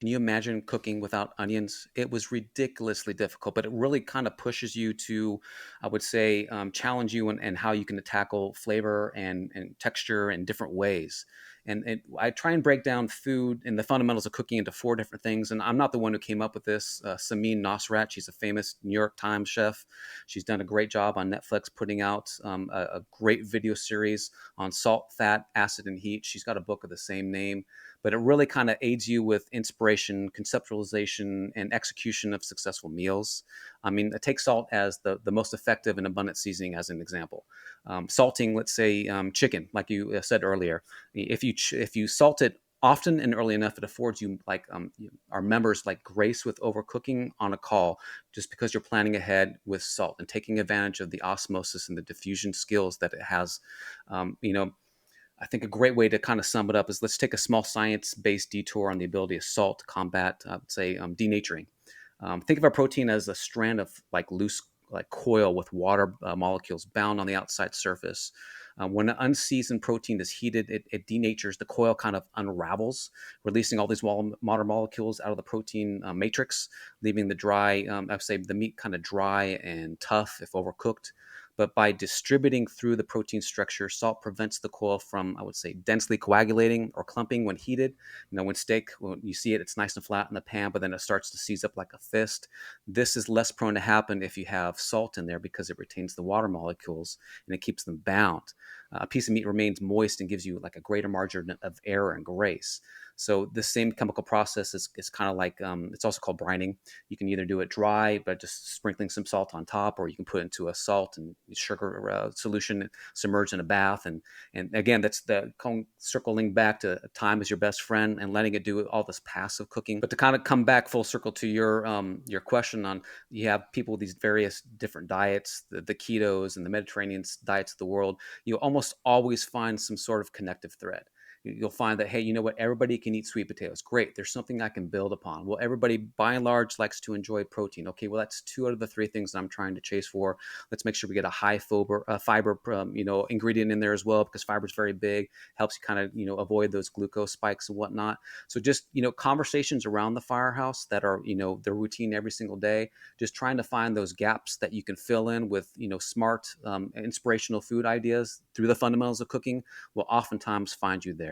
Can you imagine cooking without onions? It was ridiculously difficult, but it really kind of pushes you to, I would say, challenge you and how you can tackle flavor and texture in different ways. And I try and break down food and the fundamentals of cooking into four different things. And I'm not the one who came up with this. Samin Nosrat, she's a famous New York Times chef. She's done a great job on Netflix putting out a great video series on salt, fat, acid, and heat. She's got a book of the same name, but it really kind of aids you with inspiration, conceptualization, and execution of successful meals. I mean, take salt as the most effective and abundant seasoning as an example. Salting, let's say, chicken, like you said earlier. If you salt it often and early enough, it affords you like our members like grace with overcooking on a call, just because you're planning ahead with salt and taking advantage of the osmosis and the diffusion skills that it has. You know, I think a great way to kind of sum it up is let's take a small science-based detour on the ability of salt to combat, say, denaturing. Think of a protein as a strand of like loose like coil with water molecules bound on the outside surface. When an unseasoned protein is heated, it denatures. The coil kind of unravels, releasing all these water molecules out of the protein matrix, leaving the dry, I'd say the meat kind of dry and tough if overcooked. But by distributing through the protein structure, salt prevents the coil from, I would say, densely coagulating or clumping when heated. When steak, when you see it, it's nice and flat in the pan, but then it starts to seize up like a fist. This is less prone to happen if you have salt in there because it retains the water molecules and it keeps them bound. A piece of meat remains moist and gives you like a greater margin of error and grace. So the same chemical process is kind of like it's also called brining. You can either do it dry, but just sprinkling some salt on top, or you can put it into a salt and sugar solution submerged in a bath. And again, that's the circling back to time is your best friend and letting it do all this passive cooking. But to kind of come back full circle to your question on, you have people with these various different diets, the ketos and the Mediterranean diets of the world. You almost always find some sort of connective thread. You'll find that, hey, you know what, everybody can eat sweet potatoes. Great, there's something I can build upon. Well, everybody by and large likes to enjoy protein. Okay, well, that's two out of the three things that I'm trying to chase for. Let's make sure we get a high fiber ingredient in there as well, because fiber is very big, helps you kind of avoid those glucose spikes and whatnot. So just conversations around the firehouse that are the routine every single day, just trying to find those gaps that you can fill in with smart inspirational food ideas through the fundamentals of cooking will oftentimes find you there.